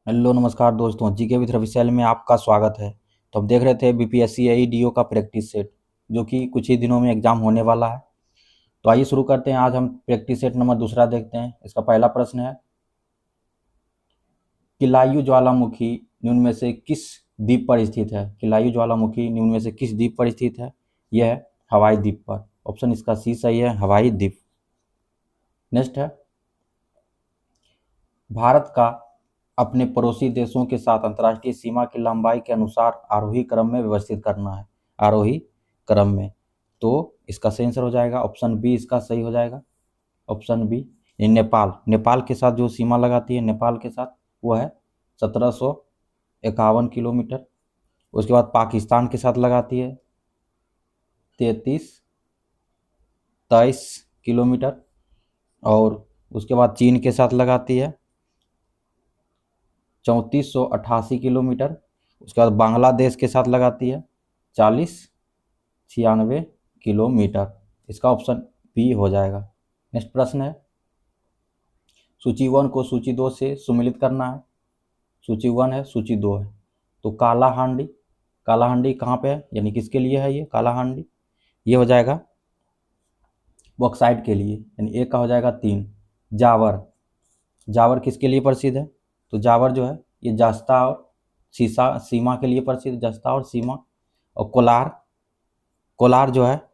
Hello नमस्कार दोस्तों, GK with रविशैल में आपका स्वागत है। तो हम देख रहे थे बीपीएससी एईडीओ का प्रैक्टिस सेट, जो कि कुछ ही दिनों में एग्जाम होने वाला है। तो आइए शुरू करते हैं। आज हम प्रैक्टिस सेट नंबर दूसरा देखते हैं। इसका पहला प्रश्न है, किलायु ज्वालामुखी निम्न में से किस द्वीप पर स्थित है। किलायु ज्वालामुखी निम्न में से किस द्वीप पर स्थित है? यह है हवाई द्वीप पर। ऑप्शन इसका सी सही है, हवाई द्वीप। नेक्स्ट है, भारत का अपने पड़ोसी देशों के साथ अंतर्राष्ट्रीय सीमा की लंबाई के अनुसार आरोही क्रम में व्यवस्थित करना है। आरोही क्रम में, तो इसका सही आंसर हो जाएगा ऑप्शन बी, इसका सही हो जाएगा ऑप्शन बी। ये नेपाल के साथ जो सीमा लगाती है, नेपाल के साथ, वो है 1751 किलोमीटर। उसके बाद पाकिस्तान के साथ लगाती है 3323 किलोमीटर। और उसके बाद चीन के साथ लगाती है 3488 किलोमीटर। उसके बाद बांग्लादेश के साथ लगाती है 4096 किलोमीटर। इसका ऑप्शन बी हो जाएगा। नेक्स्ट प्रश्न है, सूची 1 को सूची 2 से सुमेलित करना है। सूची 1 है, सूची 2 है। तो कालाहांडी कहाँ पे है, यानी किसके लिए है ये कालाहांडी? ये हो जाएगा बॉक्साइट के लिए, यानी ए का हो जाएगा 3। जावर किसके लिए प्रसिद्ध है? तो जावर जो है ये जस्ता और सीमा के लिए प्रसिद्ध, जस्ता और सीमा। और कोलार जो है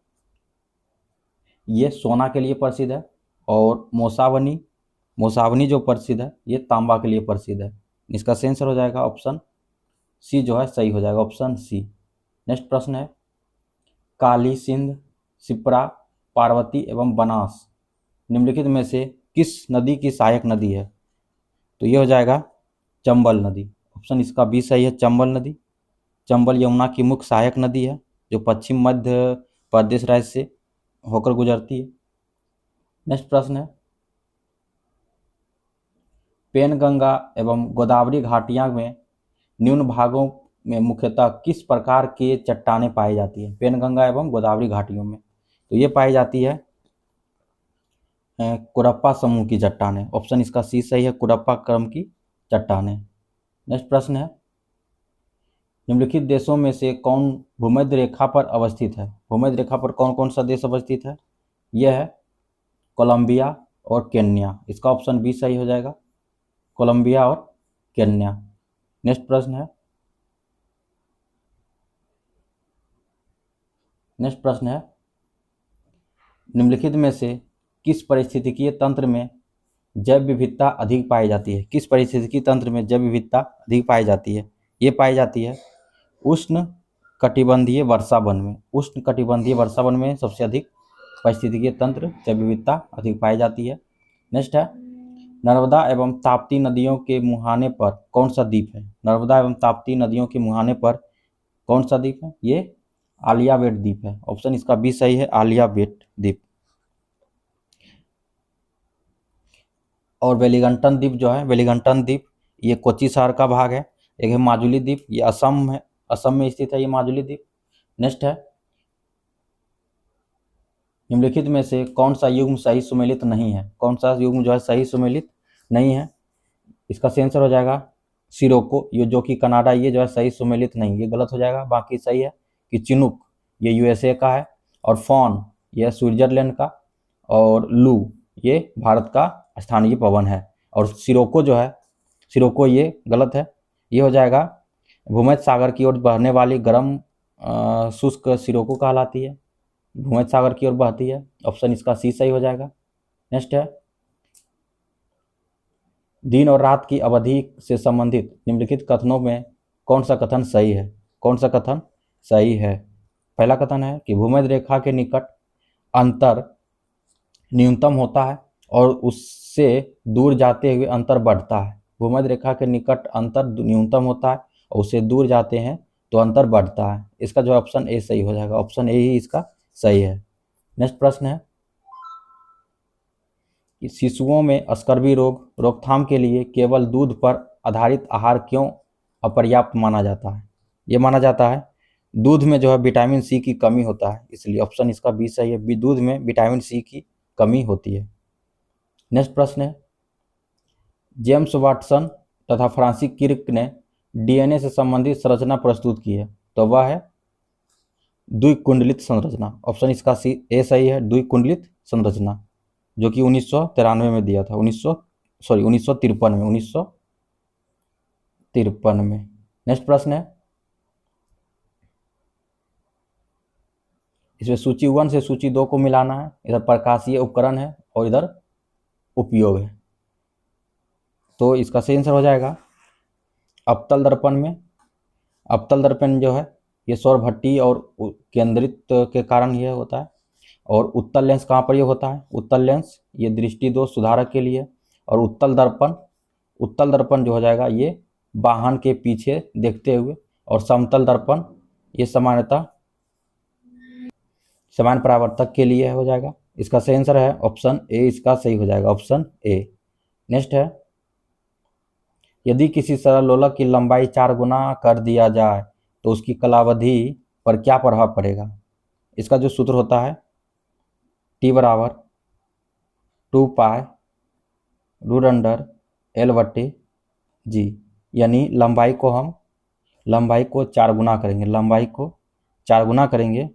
ये सोना के लिए प्रसिद्ध है। और मोसावनी जो प्रसिद्ध है ये तांबा के लिए प्रसिद्ध है। इसका सही आंसर हो जाएगा ऑप्शन सी, जो है सही हो जाएगा ऑप्शन सी। नेक्स्ट प्रश्न है, काली, सिंध, शिप्रा, पार्वती एवं बनास निम्नलिखित में से किस नदी की सहायक नदी है? तो ये हो जाएगा चंबल नदी। ऑप्शन इसका बी सही है, चंबल नदी। चंबल यमुना की मुख्य सहायक नदी है, जो पश्चिम मध्य प्रदेश राज्य से होकर गुजरती है। नेक्स्ट प्रश्न है, पेनगंगा एवं गोदावरी घाटियां में निम्न भागों में मुख्यतः किस प्रकार के चट्टानें पाई जाती है? पेनगंगा एवं गोदावरी घाटियों में तो ये पाई जाती है कुरप्पा समूह की चट्टानें। ऑप्शन इसका सी सही है, कुरप्पा क्रम की चट्टानें। नेक्स्ट प्रश्न है, निम्नलिखित देशों में से कौन भूमध्य रेखा पर अवस्थित है? भूमध्य रेखा पर कौन कौन सा देश अवस्थित है? यह है कोलंबिया और केन्या। इसका ऑप्शन बी सही हो जाएगा, कोलंबिया और केन्या। नेक्स्ट प्रश्न है, निम्नलिखित में से किस पारिस्थितिकीय तंत्र में जैव विविधता अधिक पाई जाती है? किस पारिस्थितिकीय तंत्र में जैव विविधता अधिक पाई जाती है? ये पाई जाती है उष्ण कटिबंधीय वर्षा वन में। उष्ण कटिबंधीय वर्षा वन में सबसे अधिक पारिस्थितिकीय तंत्र जैव विविधता अधिक पाई जाती है। नेक्स्ट है, नर्मदा एवं ताप्ती नदियों के मुहाने पर कौन सा द्वीप है? नर्मदा एवं ताप्ती नदियों के मुहाने पर कौन सा द्वीप है? ये आलियाबेट द्वीप है। ऑप्शन इसका बी सही है, आलियाबेट द्वीप। और वेलिंगटन द्वीप जो है, वेलिंगटन द्वीप ये कोची शहर का भाग है। एक है माजुली द्वीप, ये असम है, असम में स्थित है ये माजुली द्वीप। नेक्स्ट है, निम्नलिखित में से कौन सा युग्म सही सुमेलित नहीं है? कौन सा युग्म जो है सही सुमेलित नहीं है? इसका सही आंसर हो जाएगा सिरोको, ये जो कि कनाडा, ये जो है सही सुमेलित नहीं, ये गलत हो जाएगा। बाकी सही है कि चिनुक ये यूएसए का है, और फॉन ये स्विट्जरलैंड का, और लू ये भारत का स्थानीय पवन है। और सिरोको जो है, सिरोको ये गलत है। ये हो जाएगा भूमध्य सागर की ओर बहने वाली गर्म शुष्क सिरोको कहलाती है, भूमध्य सागर की ओर बहती है। ऑप्शन इसका सी सही हो जाएगा। नेक्स्ट है, दिन और रात की अवधि से संबंधित निम्नलिखित कथनों में कौन सा कथन सही है? कौन सा कथन सही है? पहला कथन है कि भूमध्य रेखा के निकट अंतर न्यूनतम होता है और उससे दूर जाते हुए अंतर बढ़ता है। भूमध्य रेखा के निकट अंतर न्यूनतम होता है और उससे दूर जाते हैं तो अंतर बढ़ता है। इसका जो ऑप्शन ए सही हो जाएगा, ऑप्शन ए ही इसका सही है। नेक्स्ट प्रश्न है कि शिशुओं में स्कर्वी रोग रोकथाम के लिए केवल दूध पर आधारित आहार क्यों अपर्याप्त माना जाता है? ये माना जाता है दूध में जो है विटामिन सी की कमी होता है, इसलिए ऑप्शन इसका बी सही है, दूध में विटामिन सी की कमी होती है। नेक्स्ट प्रश्न है, जेम्स वाटसन तथा फ्रांसिस क्रिक ने डीएनए से संबंधित संरचना प्रस्तुत की है? तो वह है द्विकुंडलित संरचना। ऑप्शन इसका ए सही है, द्विकुंडलित संरचना, जो कि 1993 में दिया था। 1953 में। नेक्स्ट प्रश्न है, इसमें सूची 1 से सूची 2 को मिलाना है। इधर प्रकाशीय उपकरण है और इधर उपयोग है। तो इसका सही आंसर हो जाएगा अवतल दर्पण में। अवतल दर्पण जो है ये सौर भट्टी और केंद्रित के कारण यह होता है। और उत्तल लेंस कहाँ पर ये होता है? उत्तल लेंस ये दृष्टि दोष सुधारक के लिए। और उत्तल दर्पण जो हो जाएगा ये वाहन के पीछे देखते हुए। और समतल दर्पण ये सामान्यतः समान परावर्तक के लिए हो जाएगा। इसका सही आंसर है ऑप्शन ए, इसका सही हो जाएगा ऑप्शन ए। नेक्स्ट है, यदि किसी सरल लोलक की लंबाई 4 गुना कर दिया जाए तो उसकी कालावधि पर क्या प्रभाव पड़ेगा? इसका जो सूत्र होता है T बराबर 2 पाई रूट अंडर L/G, यानी लंबाई को 4 गुना करेंगे। लंबाई को 4 गुना करेंगे तो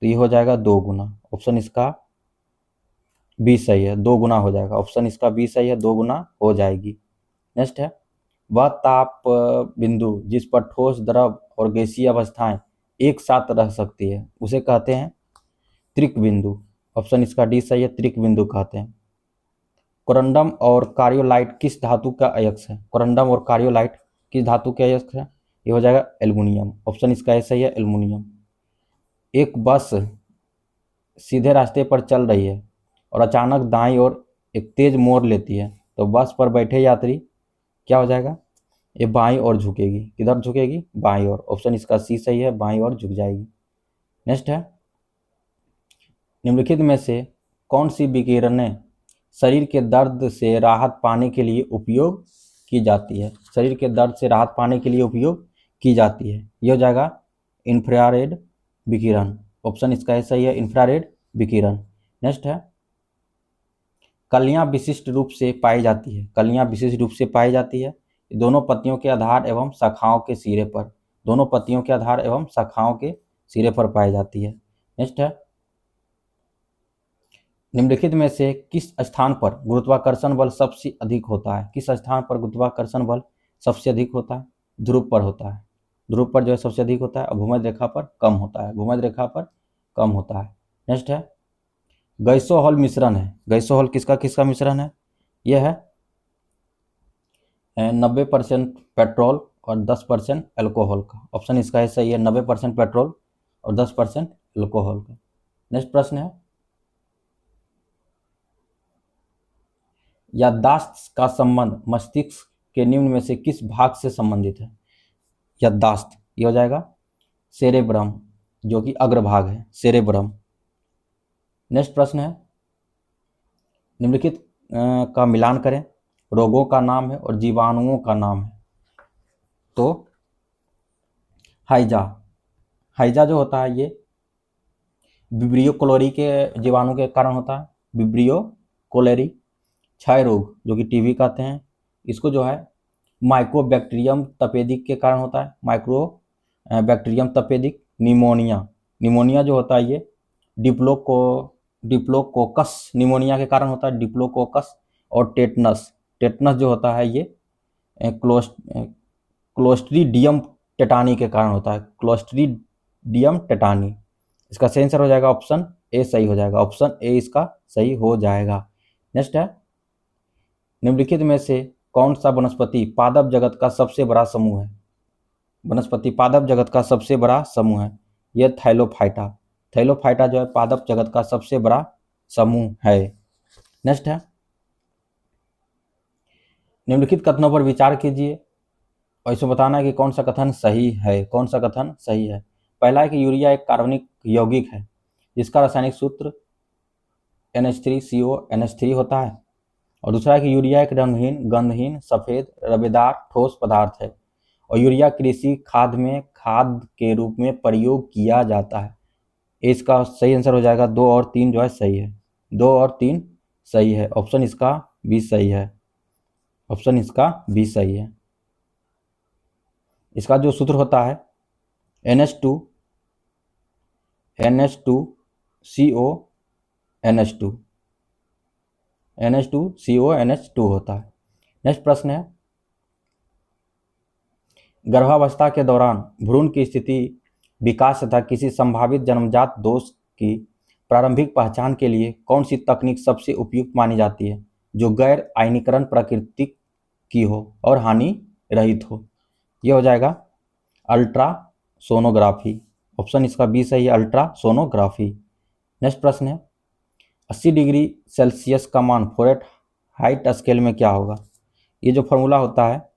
ये हो जाएगा 2 गुना। ऑप्शन इसका बी सही है, 2 गुना हो जाएगा। ऑप्शन इसका बी सही है, 2 गुना हो जाएगी। नेक्स्ट है, वह ताप बिंदु जिस पर ठोस, द्रव और गैसीय अवस्थाएं एक साथ रह सकती है उसे कहते हैं त्रिक बिंदु। ऑप्शन इसका डी सही है, त्रिक बिंदु कहते हैं। कोरंडम और कार्योलाइट किस धातु का अयस्क है? कोरंडम और कार्योलाइट किस धातु के अयस्क है? ये हो जाएगा एल्युमिनियम। ऑप्शन इसका सही है, एल्युमिनियम। एक बस सीधे रास्ते पर चल रही है और अचानक दाईं ओर एक तेज मोड़ लेती है तो बस पर बैठे यात्री क्या हो जाएगा? ये बाईं ओर झुकेगी। किधर झुकेगी? बाईं ओर। ऑप्शन इसका सी सही है, बाईं ओर झुक जाएगी। नेक्स्ट है, निम्नलिखित में से कौन सी विकिरणें शरीर के दर्द से राहत पाने के लिए उपयोग की जाती है? शरीर के दर्द से राहत पाने के लिए उपयोग की जाती है। ये हो जाएगा इंफ्रारेड विकिरण। ऑप्शन इसका सही है, इंफ्रारेड विकिरण। नेक्स्ट है, कलियां विशिष्ट रूप से पाई जाती है। कलियां विशिष्ट रूप से पाई जाती है दोनों पत्तियों के आधार एवं शाखाओं के सिरे पर। दोनों पत्तियों के आधार एवं शाखाओं के सिरे पर पाई जाती है। नेक्स्ट है, निम्नलिखित में से किस स्थान पर गुरुत्वाकर्षण बल सबसे अधिक होता है? किस स्थान पर गुरुत्वाकर्षण बल सबसे अधिक होता है? ध्रुव पर होता है। ध्रुव पर जो है सबसे अधिक होता है और भूमध्य रेखा पर कम होता है। भूमध्य रेखा पर कम होता है। नेक्स्ट है, गैसोहॉल मिश्रण है। गैसोहॉल किसका किसका मिश्रण है? यह है 90% पेट्रोल और 10% अल्कोहल का। ऑप्शन इसका है सही है, 90% पेट्रोल और 10% अल्कोहल का। नेक्स्ट प्रश्न है, याददाश्त का संबंध मस्तिष्क के निम्न में से किस भाग से संबंधित है? याददाश्त ये हो जाएगा सेरेब्रम, जो कि अग्रभाग है, सेरेब्रम। नेक्स्ट प्रश्न है, निम्नलिखित का मिलान करें। रोगों का नाम है और जीवाणुओं का नाम है। तो हाइजा जो होता है ये विब्रियो कोलोरी के जीवाणु के कारण होता है। Vibrio cholerae. क्षय रोग जो कि टीबी कहते हैं, इसको जो है माइकोबैक्टीरियम तपेदिक के कारण होता है। बैक्टीरियम तपेदिक। निमोनिया जो होता है ये डिप्लोकोकस निमोनिया के कारण होता है, डिप्लोकोकस। और टेटनस जो होता है ये क्लोस्ट्रीडियम टेटानी के कारण होता है। Clostridium tetani. इसका सही आंसर हो जाएगा ऑप्शन ए सही हो जाएगा। ऑप्शन ए इसका सही हो जाएगा। नेक्स्ट है, निम्नलिखित में से कौन सा वनस्पति पादप जगत का सबसे बड़ा समूह है? वनस्पति पादप जगत का सबसे बड़ा समूह है यह थैलोफाइटा। थैलोफाइटा जो है पादप जगत का सबसे बड़ा समूह है। नेक्स्ट है, निम्नलिखित कथनों पर विचार कीजिए और इसमें बताना है कि कौन सा कथन सही है। कौन सा कथन सही है? पहला है कि यूरिया एक कार्बनिक यौगिक है जिसका रासायनिक सूत्र NH3CONH3 होता है। और दूसरा है कि यूरिया एक रंगहीन, गंधहीन, सफ़ेद, रवेदार ठोस पदार्थ है और यूरिया कृषि खाद में खाद के रूप में प्रयोग किया जाता है। इसका सही आंसर हो जाएगा 2 और 3 जो है सही है। 2 और 3 सही है। ऑप्शन इसका बी सही है। ऑप्शन इसका बी सही है। इसका जो सूत्र होता है NH2 CO NH2 CO NH2 होता है। नेक्स्ट प्रश्न है, गर्भावस्था के दौरान भ्रूण की स्थिति, विकास तथा किसी संभावित जन्मजात दोष की प्रारंभिक पहचान के लिए कौन सी तकनीक सबसे उपयुक्त मानी जाती है जो गैर आयनीकरण प्रकृति की हो और हानि रहित हो? यह हो जाएगा अल्ट्रासोनोग्राफी। ऑप्शन इसका बी सही है, अल्ट्रासोनोग्राफी। नेक्स्ट प्रश्न है, 80 डिग्री सेल्सियस का मान फ़ारेनहाइट स्केल में क्या होगा? ये जो फॉर्मूला होता है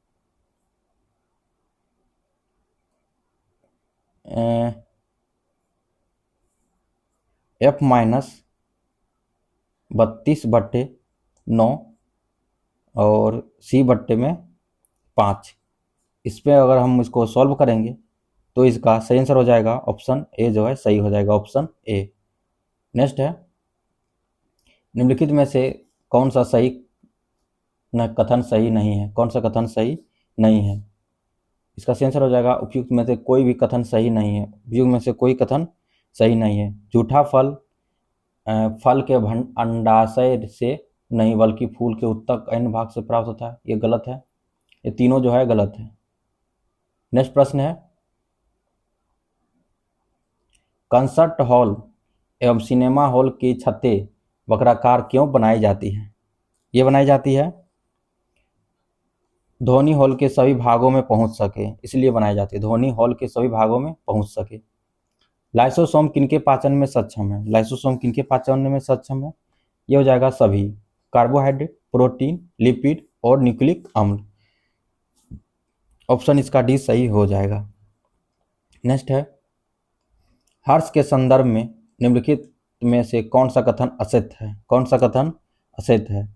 F-32/9 और C/5। इस पर अगर हम इसको सॉल्व करेंगे तो इसका सही आंसर हो जाएगा ऑप्शन ए, जो है सही हो जाएगा ऑप्शन ए। नेक्स्ट है, निम्नलिखित में से कौन सा सही कथन सही नहीं है? कौन सा कथन सही नहीं है? इसका सही आंसर हो जाएगा उपयुक्त में से कोई भी कथन सही नहीं है। उपयुक्त में से कोई कथन सही नहीं है। झूठा फल फल के अंडाशय से नहीं बल्कि फूल के उत्तक अन्य भाग से प्राप्त होता है, ये गलत है। ये तीनों जो है गलत है। नेक्स्ट प्रश्न है, कंसर्ट हॉल एवं सिनेमा हॉल की छतें वक्राकार क्यों बनाई जाती हैं? ये बनाई जाती है ध्वनि हॉल के सभी भागों में पहुंच सके, इसलिए बनाई जाती है, ध्वनि हॉल के सभी भागों में पहुंच सके। लाइसोसोम किनके पाचन में सक्षम है? लाइसोसोम किनके पाचन में सक्षम है? ये हो जाएगा सभी, कार्बोहाइड्रेट, प्रोटीन, लिपिड और न्यूक्लिक अम्ल। ऑप्शन इसका डी सही हो जाएगा। नेक्स्ट है, हर्ष के संदर्भ में निम्नलिखित में से कौन सा कथन असत्य है? कौन सा कथन असत्य है?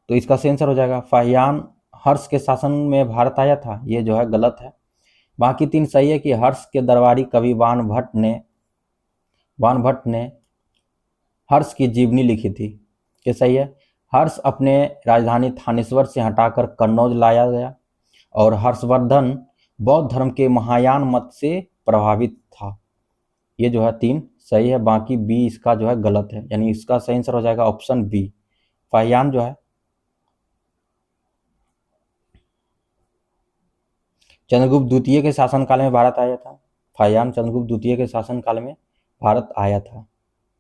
तो इसका सही आंसर हो जाएगा फाहियान हर्ष के शासन में भारत आया था, ये जो है गलत है। बाकी तीन सही है कि हर्ष के दरबारी कवि बाणभट्ट ने हर्ष की जीवनी लिखी थी, ये सही है। हर्ष अपने राजधानी थानेश्वर से हटाकर कन्नौज लाया गया और हर्षवर्धन बौद्ध धर्म के महायान मत से प्रभावित था, ये जो है तीन सही है। बाकी बी इसका जो है गलत है, यानी इसका सही आंसर हो जाएगा ऑप्शन बी। फाहियान जो है चंद्रगुप्त द्वितीय के शासनकाल में भारत आया था। फाहियान चंद्रगुप्त द्वितीय के शासनकाल में भारत आया था।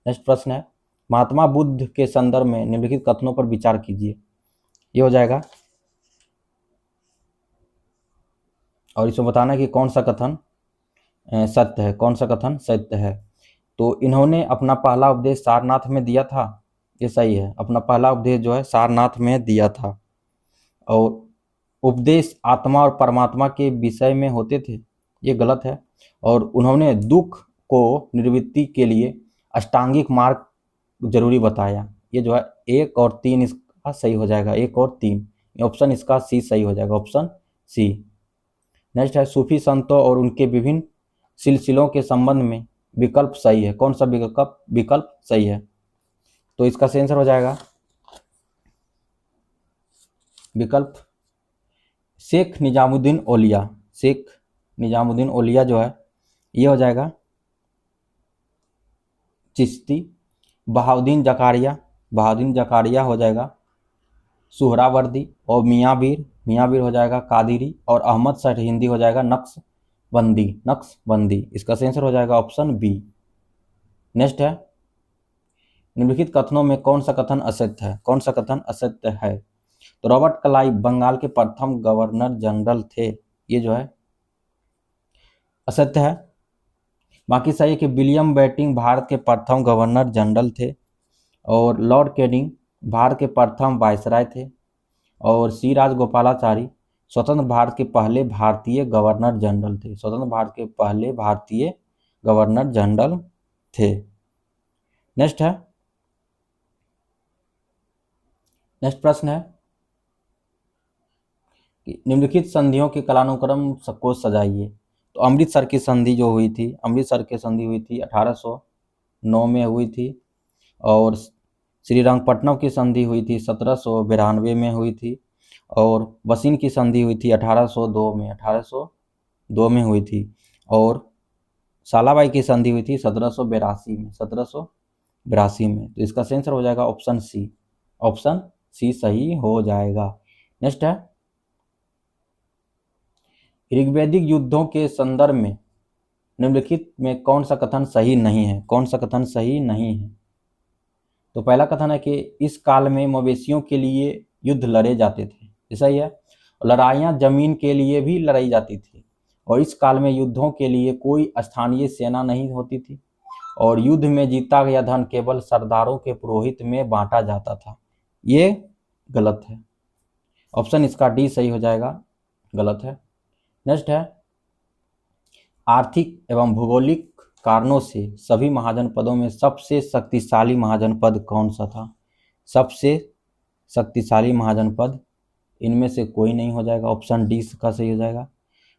नेक्स्ट प्रश्न है, महात्मा बुद्ध के संदर्भ में निम्नलिखित कथनों पर विचार कीजिए। ये हो जाएगा, और इसमें बताना कि कौन सा कथन सत्य है, कौन सा कथन सत्य है। तो इन्होंने अपना पहला उपदेश सारनाथ में दिया था, ये सही है, अपना पहला उपदेश जो है सारनाथ में दिया था। और उपदेश आत्मा और परमात्मा के विषय में होते थे, ये गलत है। और उन्होंने दुख को निवृत्ति के लिए अष्टांगिक मार्ग जरूरी बताया, ये जो है 1 और 3 इसका सही हो जाएगा, 1 और 3। ऑप्शन इसका सी सही हो जाएगा, ऑप्शन सी। नेक्स्ट है, सूफी संतों और उनके विभिन्न सिलसिलों के संबंध में विकल्प सही है, कौन सा विकल्प सही है? तो इसका सही आंसर हो जाएगा विकल्प शेख निजामुद्दीन औलिया। शेख निजामुद्दीन औलिया जो है ये हो जाएगा चिश्ती। बहाउद्दीन जकारिया हो जाएगा सुहरावर्दी। और मियाँ बीर हो जाएगा कादिरी। और अहमद सरहिंदी हो जाएगा नक्शबंदी। इसका सही आंसर हो जाएगा ऑप्शन बी। नेक्स्ट है, निम्नलिखित कथनों में कौन सा कथन असत्य है? कौन सा कथन असत्य है? तो रॉबर्ट क्लाइव बंगाल के प्रथम गवर्नर जनरल थे, ये जो है असत्य है। बाकी सही है कि विलियम बेंटिंक भारत के प्रथम गवर्नर जनरल थे। और लॉर्ड कैनिंग भारत के प्रथम वायसराय थे। और सी राजगोपालाचारी स्वतंत्र भारत के पहले भारतीय गवर्नर जनरल थे, स्वतंत्र भारत के पहले भारतीय गवर्नर जनरल थे। नेक्स्ट प्रश्न है कि निम्नलिखित संधियों के कालानुक्रम को सजाइए। तो अमृतसर की संधि जो हुई थी, अमृतसर की संधि हुई थी 1809 में हुई थी। और श्रीरंगपट्टनम की संधि हुई थी 1792 में हुई थी। और वसीन की संधि हुई थी 1802 में, 1802 2 में हुई थी, और सालाबाई की संधि हुई थी 1782 में, 1782 में। तो इसका आंसर हो जाएगा ऑप्शन सी, ऑप्शन सी सही हो जाएगा। नेक्स्ट है, ऋग्वैदिक युद्धों के संदर्भ में निम्नलिखित में कौन सा कथन सही नहीं है, कौन सा कथन सही नहीं है। तो पहला कथन है कि इस काल में मवेशियों के लिए युद्ध लड़े जाते थे, ऐसा ही है। लड़ाइयाँ जमीन के लिए भी लड़ाई जाती थी, और इस काल में युद्धों के लिए कोई स्थानीय सेना नहीं होती थी, और युद्ध में जीता गया धन केवल सरदारों के पुरोहित में बांटा जाता था। ये गलत है, ऑप्शन इसका डी सही हो जाएगा, गलत है। नेक्स्ट है, आर्थिक एवं भौगोलिक कारणों से सभी महाजनपदों में सबसे शक्तिशाली महाजनपद कौन सा था। सबसे शक्तिशाली महाजनपद इनमें से कोई नहीं हो जाएगा, ऑप्शन डी का सही हो जाएगा।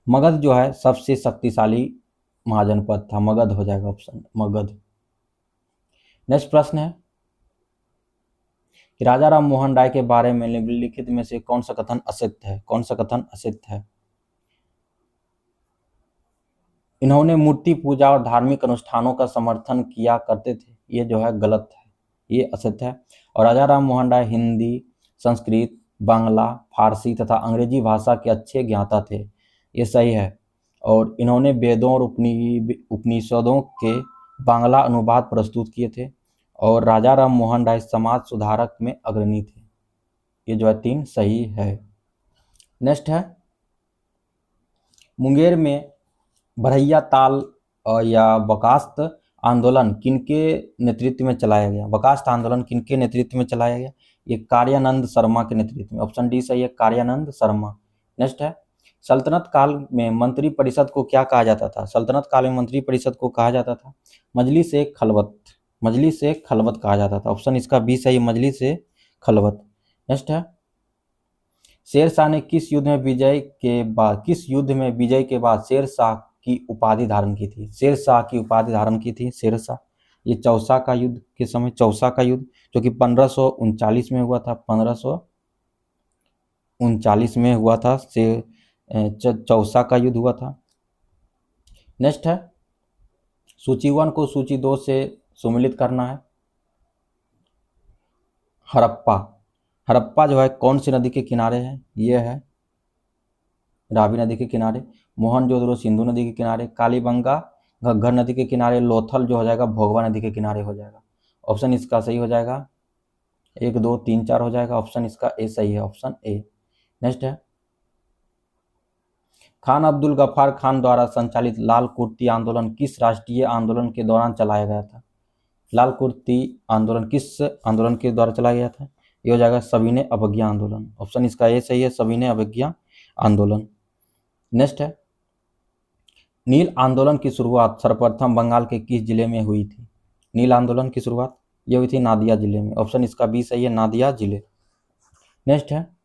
मगध जो है सबसे शक्तिशाली महाजनपद था, मगध हो जाएगा ऑप्शन मगध। नेक्स्ट प्रश्न है कि राजा राम मोहन राय के बारे में निम्नलिखित में से कौन सा कथन असत्य है, कौन सा कथन असत्य है। इन्होंने मूर्ति पूजा और धार्मिक अनुष्ठानों का समर्थन किया करते थे, ये जो है गलत है, ये असत्य है। और राजा राम मोहन राय हिंदी, संस्कृत, बांग्ला, फारसी तथा अंग्रेजी भाषा के अच्छे ज्ञाता थे, ये सही है। और इन्होंने वेदों और उपनिषदों के बांग्ला अनुवाद प्रस्तुत किए थे, और राजा राम मोहन राय समाज सुधारक में अग्रणी थे, ये जो है 3 सही है। नेक्स्ट है, मुंगेर में बरहिया ताल या बकास्त आंदोलन किनके नेतृत्व में चलाया गया। बकास्त आंदोलन किनके नेतृत्व में चलाया गया, ये कार्यानंद शर्मा के नेतृत्व में, ऑप्शन डी सही है, कार्यानंद शर्मा। नेक्स्ट है, सल्तनत काल में मंत्री परिषद को क्या कहा जाता था। सल्तनत काल में मंत्री परिषद को कहा जाता था मजलिस ए खलवत, मजलिस ए खलवत कहा जाता था, ऑप्शन इसका बी सही, मजलिस ए खलवत। नेक्स्ट है, शेर शाह ने किस युद्ध में विजय के बाद शेर शाह की उपाधि धारण की थी। शेर शाह की उपाधि धारण की थी शेर शाह, ये चौसा का युद्ध के समय, चौसा का युद्ध जो कि 1539 में हुआ था, 1539 में हुआ था, चौसा का युद्ध हुआ था। नेक्स्ट है, सूची 1 को सूची 2 से सम्मिलित करना है। हड़प्पा, हड़प्पा जो है कौन सी नदी के किनारे है, ये है रावी नदी के किनारे। मोहनजोदड़ो सिंधु नदी के किनारे। कालीबंगा घग्गर नदी के किनारे। लोथल जो हो जाएगा भोगवा नदी के किनारे हो जाएगा, ऑप्शन इसका सही हो जाएगा, 1 2 3 4 हो जाएगा, ऑप्शन इसका ए सही है, ऑप्शन ए। नेक्स्ट है, खान अब्दुल गफ्फार खान द्वारा संचालित लाल कुर्ती आंदोलन किस राष्ट्रीय आंदोलन के दौरान चलाया गया था। लाल कुर्ती आंदोलन किस आंदोलन के द्वारा चलाया गया था, ये हो जाएगा सविनय अवज्ञा आंदोलन, ऑप्शन इसका ए सही है, सविनय अवज्ञा आंदोलन। नेक्स्ट है, नील आंदोलन की शुरुआत सर्वप्रथम बंगाल के किस जिले में हुई थी। नील आंदोलन की शुरुआत ये हुई थी नादिया जिले में, ऑप्शन इसका बी सही है, नादिया जिले। नेक्स्ट है,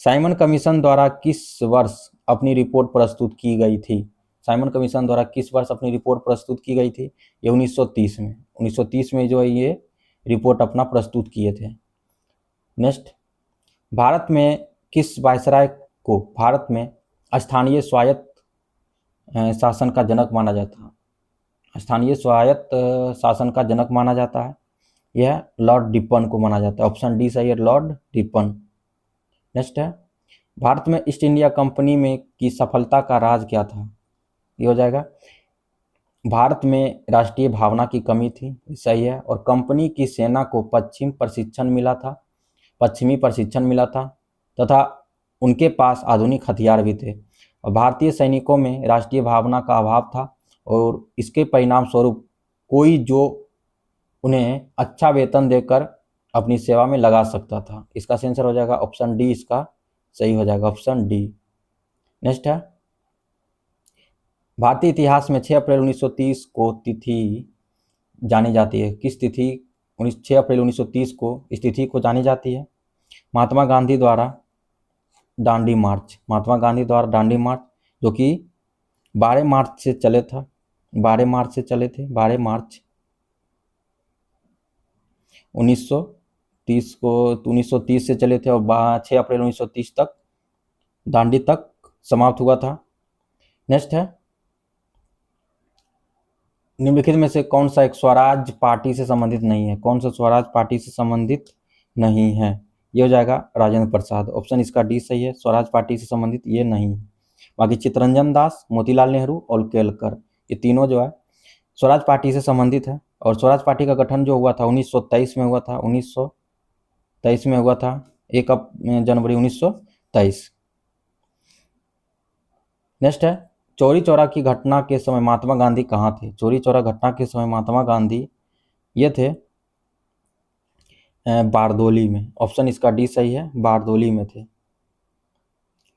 साइमन कमीशन द्वारा किस वर्ष अपनी रिपोर्ट प्रस्तुत की गई थी। साइमन कमीशन द्वारा किस वर्ष अपनी रिपोर्ट प्रस्तुत की गई थी, ये 1930 में, 1930 में जो है ये रिपोर्ट अपना प्रस्तुत किए थे। नेक्स्ट, भारत में किस वायसराय को भारत में स्थानीय स्वायत्त शासन का जनक माना जाता है। स्थानीय स्वायत्त शासन का जनक माना जाता है, यह लॉर्ड रिपन को माना जाता है, ऑप्शन डी सही है, लॉर्ड रिपन। नेक्स्ट है, भारत में ईस्ट इंडिया कंपनी में की सफलता का राज क्या था, ये हो जाएगा भारत में राष्ट्रीय भावना की कमी थी, सही है, और कंपनी की सेना को पश्चिमी प्रशिक्षण मिला था तथा उनके पास आधुनिक हथियार भी थे, और भारतीय सैनिकों में राष्ट्रीय भावना का अभाव था, और इसके परिणाम स्वरूप कोई जो उन्हें अच्छा वेतन देकर अपनी सेवा में लगा सकता था। इसका आंसर हो जाएगा ऑप्शन डी, इसका सही हो जाएगा, ऑप्शन डी। नेक्स्ट है, भारतीय इतिहास में 6 अप्रैल 1930 को तिथि जानी जाती है, किस तिथि 6 अप्रैल 1930 को इस तिथि को जानी जाती है। महात्मा गांधी द्वारा दांडी मार्च, महात्मा गांधी द्वारा दांडी मार्च जो कि 12 मार्च से चले था, 12 मार्च से चले थे, 12 मार्च 1930 को, 1930 से चले थे, और 6 अप्रैल 1930 तक दांडी तक समाप्त हुआ था। नेक्स्ट है, निम्नलिखित में से कौन सा एक स्वराज पार्टी से संबंधित नहीं है? कौन सा स्वराज पार्टी से संबंधित नहीं है? ये हो जाएगा राजेंद्र प्रसाद। ऑप्शन इसका डी सही है, स्वराज पार्टी से संबंधित ये नहीं है। बाकी चित्तरंजन दास, मोतीलाल नेहरू और केलकर, ये तीनों जो है स्वराज पार्टी से संबंधित है। और स्वराज पार्टी का गठन जो हुआ था 1923 में हुआ था, 1923 में हुआ था, 1 जनवरी 1923। नेक्स्ट है, चौरी चौरा की घटना के समय महात्मा गांधी कहाँ थे? चौरी चौरा घटना के समय महात्मा गांधी ये थे बारदोली में। ऑप्शन इसका डी सही है, बारदोली में थे।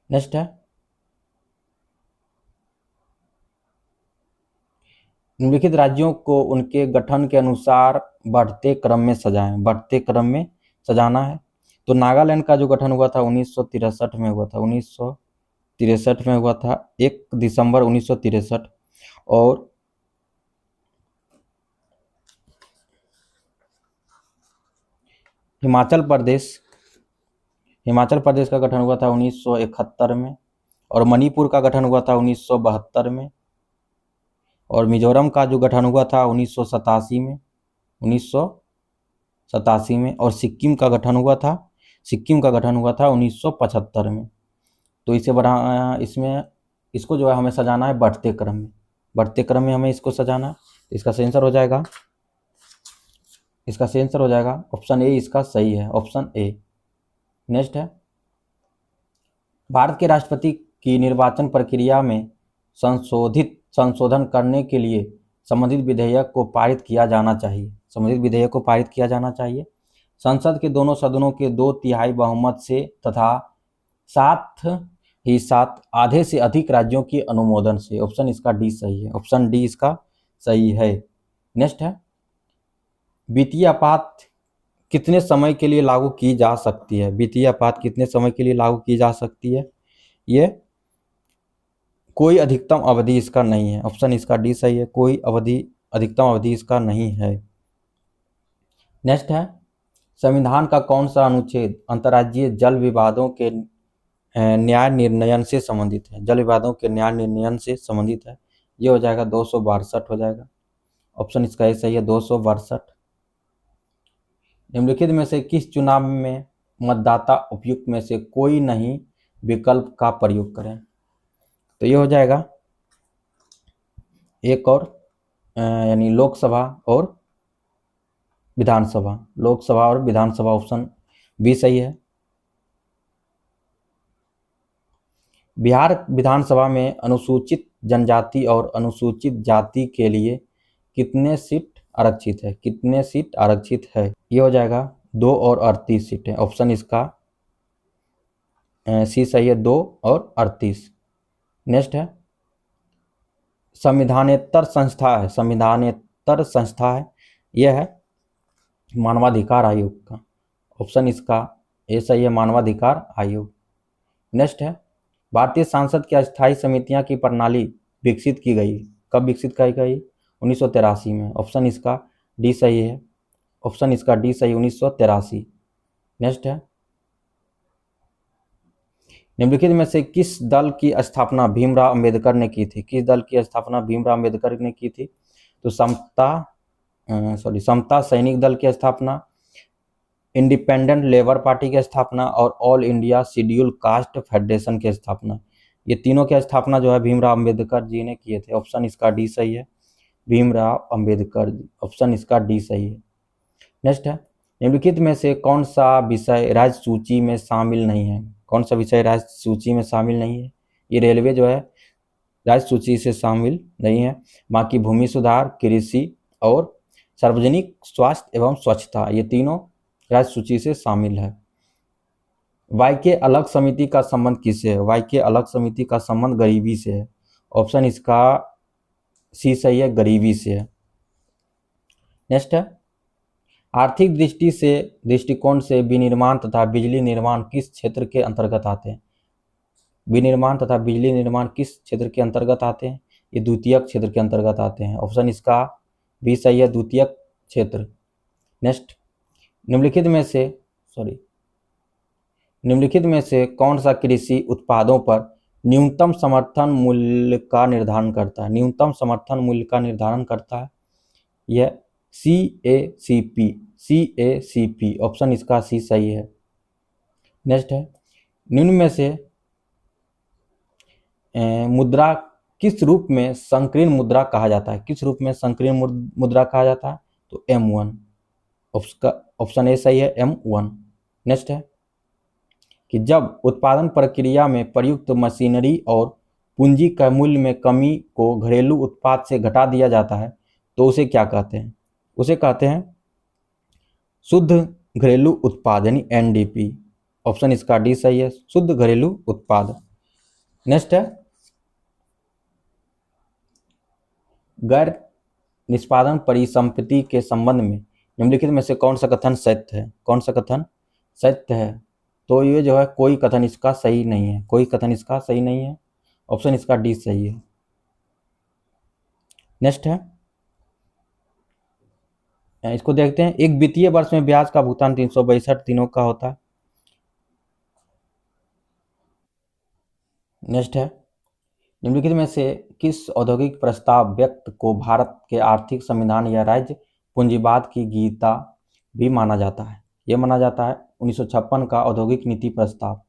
नेक्स्ट है, निम्नलिखित राज्यों को उनके गठन के अनुसार बढ़ते क्रम में सजाएं। बढ़ते क्रम में सजाना है तो नागालैंड का जो गठन हुआ था 1963 में हुआ था, 1963 में हुआ था, 1 दिसंबर 1963। और हिमाचल प्रदेश का गठन हुआ था 1971 में। और मणिपुर का गठन हुआ था 1972 में। और मिजोरम का जो गठन हुआ था 1987 में, 1987 में। और सिक्किम का गठन हुआ था 1975 में। तो इसे बढ़ा इसमें इसको जो है हमें सजाना है बढ़ते क्रम में, बढ़ते क्रम में हमें इसको सजाना है। इसका सही आंसर हो जाएगा, इसका सही आंसर हो जाएगा ऑप्शन ए, इसका सही है, ऑप्शन ए। नेक्स्ट है, भारत के राष्ट्रपति की निर्वाचन प्रक्रिया में संशोधन करने के लिए संबंधित विधेयक को पारित किया जाना चाहिए। संबंधित विधेयक को पारित किया जाना चाहिए संसद के दोनों सदनों के 2/3 बहुमत से तथा साथ ही साथ आधे से अधिक राज्यों के अनुमोदन से। ऑप्शन इसका डी सही है, ऑप्शन डी इसका सही है। नेक्स्ट है, वित्तीय आपात कितने समय के लिए लागू की जा सकती है? वित्तीय आपात कितने समय के लिए लागू की जा सकती है? ये कोई अधिकतम अवधि इसका नहीं है। ऑप्शन इसका डी सही है, कोई अधिकतम अवधि इसका नहीं है। नेक्स्ट है, संविधान का कौन सा अनुच्छेद अंतर्राज्यीय जल विवादों के न्याय निर्णयन से संबंधित है? जल विवादों के न्याय निर्णयन से संबंधित है। ये हो जाएगा 262 हो जाएगा। ऑप्शन इसका ये सही है, 262। निम्नलिखित में से किस चुनाव में मतदाता उपयुक्त में से कोई नहीं विकल्प का प्रयोग करें? तो ये हो जाएगा एक और यानी लोकसभा और विधानसभा, लोकसभा और विधानसभा, ऑप्शन बी सही है। बिहार विधानसभा में अनुसूचित जनजाति और अनुसूचित जाति के लिए कितने सीट आरक्षित है? कितने सीट आरक्षित है? ये हो जाएगा 2 और 38 सीटें। ऑप्शन इसका सी सही है, 2 और 38। नेक्स्ट है, संविधानेतर संस्था है, यह है मानवाधिकार आयोग का। ऑप्शन इसका ए सही है, मानवाधिकार आयोग। नेक्स्ट है, भारतीय संसद की अस्थायी समितियां की प्रणाली विकसित की गई, कब विकसित की गई? 1983 में। ऑप्शन इसका डी सही है, ऑप्शन इसका डी सही, 1983। नेक्स्ट है, निम्नलिखित में से किस दल की स्थापना भीमराव अंबेडकर ने की थी? किस दल की स्थापना भीमराव अंबेडकर ने की थी? तो समता सैनिक दल की स्थापना, इंडिपेंडेंट लेबर पार्टी की स्थापना और all India schedule caste federation की स्थापना। ये तीनों की स्थापना जो है भीमराव अंबेडकर जी ने किए थे। ऑप्शन इसका डी सही है, भीमराव अंबेडकर जी, ऑप्शन इसका डी सही है। नेक्स्ट है, निम्नलिखित में से कौन सा विषय राज्य सूची में शामिल नहीं है? कौन सा विषय राज्य सूची में शामिल नहीं है? ये रेलवे जो है राज्य सूची से शामिल नहीं है। बाकी भूमि सुधार, कृषि और सार्वजनिक स्वास्थ्य एवं स्वच्छता, ये तीनों राज्य सूची से शामिल है। वाई के अलग समिति का संबंध किससे है? वाई के अलग समिति का संबंध गरीबी से है। ऑप्शन इसका सी सही है, गरीबी से है। नेक्स्ट है, आर्थिक दृष्टिकोण से विनिर्माण तथा बिजली निर्माण किस क्षेत्र के अंतर्गत आते हैं? विनिर्माण तथा बिजली निर्माण किस क्षेत्र के अंतर्गत आते हैं? ये द्वितीयक क्षेत्र के अंतर्गत आते हैं। ऑप्शन इसका भी सही है, द्वितीयक क्षेत्र। नेक्स्ट, निम्नलिखित में से कौन सा कृषि उत्पादों पर न्यूनतम समर्थन मूल्य का निर्धारण करता है, न्यूनतम समर्थन मूल्य का निर्धारण करता है यह CACP, CACP, ऑप्शन इसका सी सही है। नेक्स्ट है, निम्न में से मुद्रा किस रूप में संकीर्ण मुद्रा कहा जाता है, किस रूप में संकीर्ण मुद्रा कहा जाता है, तो M1, ऑप्शन ए सही है, M1। नेक्स्ट है कि जब उत्पादन प्रक्रिया में प्रयुक्त मशीनरी और पूंजी का मूल्य में कमी को घरेलू उत्पाद से घटा दिया जाता है तो उसे क्या कहते हैं, उसे कहते हैं शुद्ध घरेलू उत्पाद यानी NDP, ऑप्शन इसका डी सही है, शुद्ध घरेलू उत्पाद। नेक्स्ट है, गैर निष्पादन परिसंपत्ति के संबंध में निम्नलिखित में से कौन सा कथन सत्य है, कौन सा कथन सत्य है, तो ये जो है कोई कथन इसका सही नहीं है, कोई कथन इसका सही नहीं है, ऑप्शन इसका डी सही है। नेक्स्ट है, इसको देखते हैं, एक वित्तीय वर्ष में ब्याज का भुगतान 362 दिनों का होता है। नेक्स्ट है, निम्नलिखित में से किस औद्योगिक प्रस्ताव व्यक्त को भारत के आर्थिक संविधान या राज्य पूंजीवाद की गीता भी माना जाता है, यह माना जाता है 1956 का औद्योगिक नीति प्रस्ताव,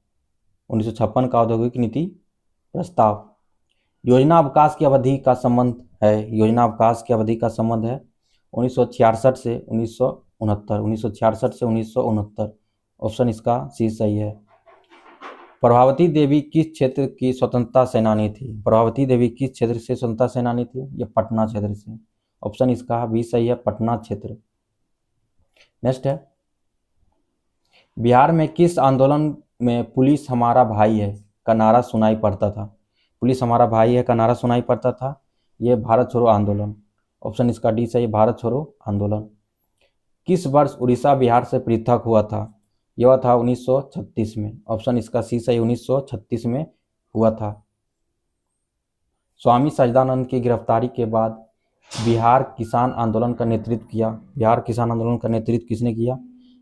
1956 का औद्योगिक नीति प्रस्ताव। योजना अवकाश की अवधि का संबंध है, योजना अवकाश की अवधि का संबंध है 1966 से 1969, 1966 से 1969, ऑप्शन इसका सी सही है। प्रभावती देवी किस क्षेत्र की स्वतंत्रता सेनानी थी, प्रभावती देवी किस क्षेत्र से स्वतंत्रता सेनानी थी, ये पटना क्षेत्र से, ऑप्शन इसका भी सही है, पटना क्षेत्र। नेक्स्ट है, बिहार में किस आंदोलन में पुलिस हमारा भाई है का नारा सुनाई पड़ता था, पुलिस हमारा भाई है का नारा सुनाई पड़ता था, ये भारत छोड़ो आंदोलन, ऑप्शन इसका डी सही, भारत छोड़ो आंदोलन। किस वर्ष उड़ीसा बिहार से पृथक हुआ था, यह हुआ था 1936 में, ऑप्शन इसका सी सही, 1936 में हुआ था। स्वामी सच्चिदानंद की गिरफ्तारी के बाद बिहार किसान आंदोलन का नेतृत्व किया, बिहार किसान आंदोलन का नेतृत्व किसने किया,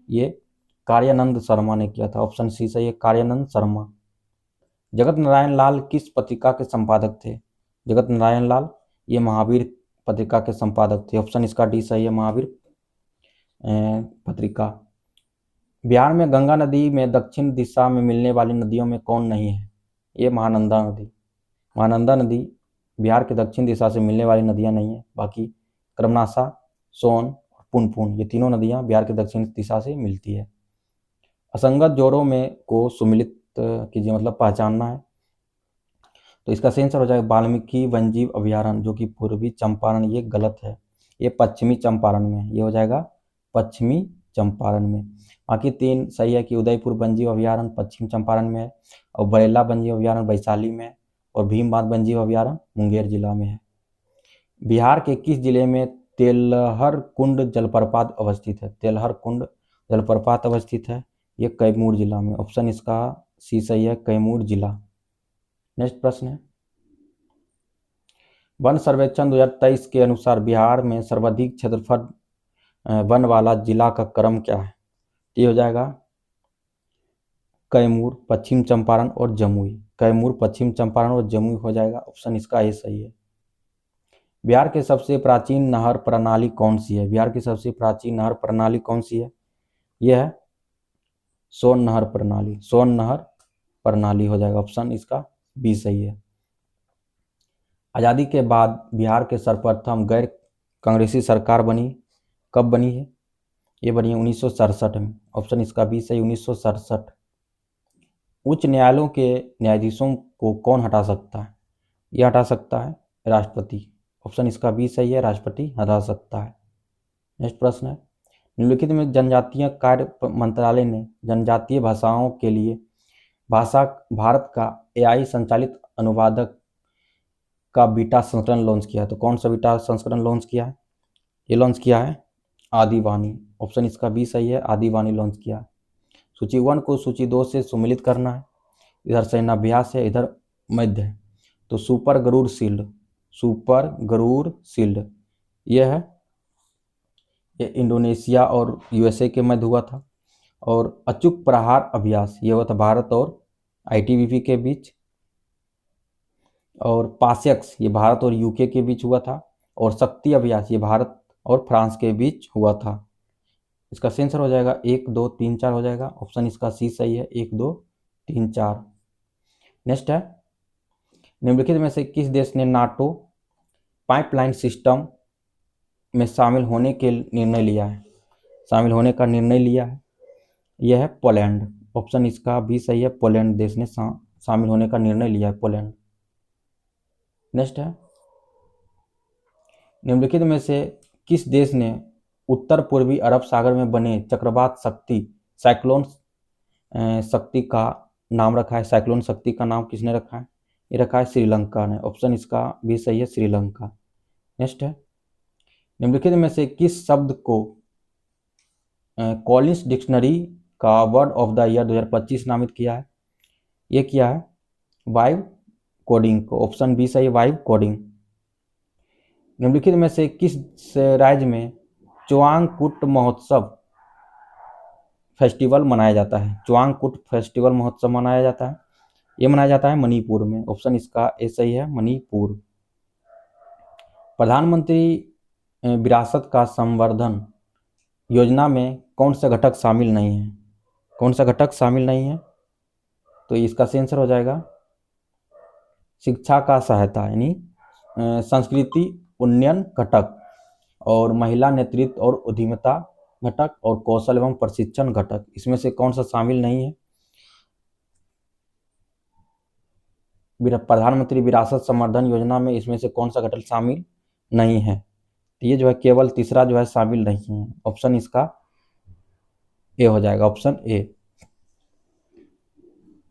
ये कार्यानंद शर्मा ने किया था, ऑप्शन सी सही है, कार्यानंद शर्मा। जगत नारायण लाल किस पत्रिका के संपादक थे, जगत नारायण लाल ये महावीर पत्रिका के संपादक थे, ऑप्शन इसका डी सही है, महावीर पत्रिका। बिहार में गंगा नदी में दक्षिण दिशा में मिलने वाली नदियों में कौन नहीं है, ये महानंदा नदी, महानंदा नदी बिहार के दक्षिण दिशा से मिलने वाली नदियां नहीं है, बाकी क्रमनाशा, सोन और पुनपुन ये तीनों नदियां बिहार के दक्षिण दिशा से मिलती है। असंगत जोड़ों में को सुमिलित कीजिए, मतलब पहचानना है, तो इसका सही आंसर हो जाएगा वाल्मीकि वन्यजीव अभयारण्य, जो कि पूर्वी चंपारण, ये गलत है, ये पश्चिमी चंपारण में है, ये हो जाएगा पश्चिमी चंपारण में। बाकी तीन सही है कि उदयपुर वन्यजीव अभयारण्य पश्चिम चंपारण में है, और बरेला वन्यजीव अभयारण्य वैशाली में है, और भीमबांध वन्यजीव अभयारण्य मुंगेर जिला में है। बिहार के किस जिले में तेलहर कुंड जलप्रपात अवस्थित है, तेलहर कुंड जलप्रपात अवस्थित है, ये कैमूर जिला में, ऑप्शन इसका सी सही है, कैमूर जिला। नेक्स्ट प्रश्न है, वन सर्वेक्षण 2023 के अनुसार बिहार में सर्वाधिक क्षेत्रफल वन वाला जिला का क्रम क्या है, ये हो जाएगा कैमूर, पश्चिम चंपारण और जमुई, कैमूर, पश्चिम चंपारण और जमुई हो जाएगा, ऑप्शन इसका ए सही है। बिहार के सबसे प्राचीन नहर प्रणाली कौन सी है, बिहार की सबसे प्राचीन नहर प्रणाली कौन सी है, यह है सोन नहर प्रणाली, सोन नहर प्रणाली हो जाएगा, ऑप्शन इसका बी सही है। आज़ादी के बाद बिहार के सर्वप्रथम गैर कांग्रेसी सरकार बनी, कब बनी है, ये बनी है 1967 में, ऑप्शन इसका बी सही, 1967। उच्च न्यायालयों के न्यायाधीशों को कौन हटा सकता है, यह हटा सकता है राष्ट्रपति, ऑप्शन इसका बी सही है, राष्ट्रपति हटा सकता है। नेक्स्ट प्रश्न है, निम्नलिखित में जनजातीय कार्य मंत्रालय ने जनजातीय भाषाओं के लिए भाषा भारत का AI संचालित अनुवादक का बीटा संस्करण लॉन्च किया है, तो कौन सा बीटा संस्करण लॉन्च किया है, ये लॉन्च किया है आदिवाणी, ऑप्शन इसका बी सही है, आदिवाणी लॉन्च किया। सूची 1 को सूची 2 से सुमिलित करना है, इधर सैन्याभ्यास है, इधर मध्य है, तो super Garud shield, super Garud shield यह है, ये इंडोनेशिया और USA के मध्य हुआ था। और अचूक प्रहार अभ्यास ये हुआ था भारत और ITBP के बीच। और पासेक्स ये भारत और यूके के बीच हुआ था, और शक्ति अभ्यास ये भारत और फ्रांस के बीच हुआ था। इसका आंसर हो जाएगा 1 2 3 4 हो जाएगा, ऑप्शन इसका सी सही है, 1 2 3 4। नेक्स्ट है, निम्नलिखित में से किस देश ने नाटो पाइपलाइन सिस्टम में शामिल होने का निर्णय लिया है? यह है पोलैंड, ऑप्शन इसका भी सही है, पोलैंड देश ने शामिल होने का निर्णय लिया है, पोलैंड। नेक्स्ट है, निम्नलिखित में से किस देश ने उत्तर पूर्वी अरब सागर में बने चक्रवात शक्ति साइक्लोन शक्ति का नाम रखा है? साइक्लोन शक्ति का नाम किसने रखा है? ये रखा है श्रीलंका ने, ऑप्शन इसका भी सही है, श्रीलंका। नेक्स्ट है, निम्नलिखित में से किस शब्द को कॉलिंस डिक्शनरी का वर्ड ऑफ द ईयर 2025 नामित किया है? ये किया है वाइब कोडिंग को, ऑप्शन बी सही, वाइब कोडिंग। निम्नलिखित में से किस राज्य में चुआंगकुट महोत्सव फेस्टिवल मनाया जाता है? चुआंगकुट फेस्टिवल महोत्सव मनाया जाता है, ये मनाया जाता है मणिपुर में, ऑप्शन इसका ए सही है, मणिपुर। प्रधानमंत्री विरासत का संवर्धन योजना में कौन सा घटक शामिल नहीं है? कौन सा घटक शामिल नहीं है? तो इसका आंसर हो जाएगा शिक्षा का सहायता, यानी संस्कृति उन्नयन घटक, और महिला नेतृत्व और उद्यमिता घटक, और कौशल एवं प्रशिक्षण घटक। इसमें से कौन सा शामिल नहीं है? प्रधानमंत्री विरासत संवर्धन योजना में इसमें से कौन सा घटक शामिल नहीं है? तो ये जो है केवल तीसरा जो है शामिल नहीं है, ऑप्शन इसका ए हो जाएगा, ऑप्शन ए।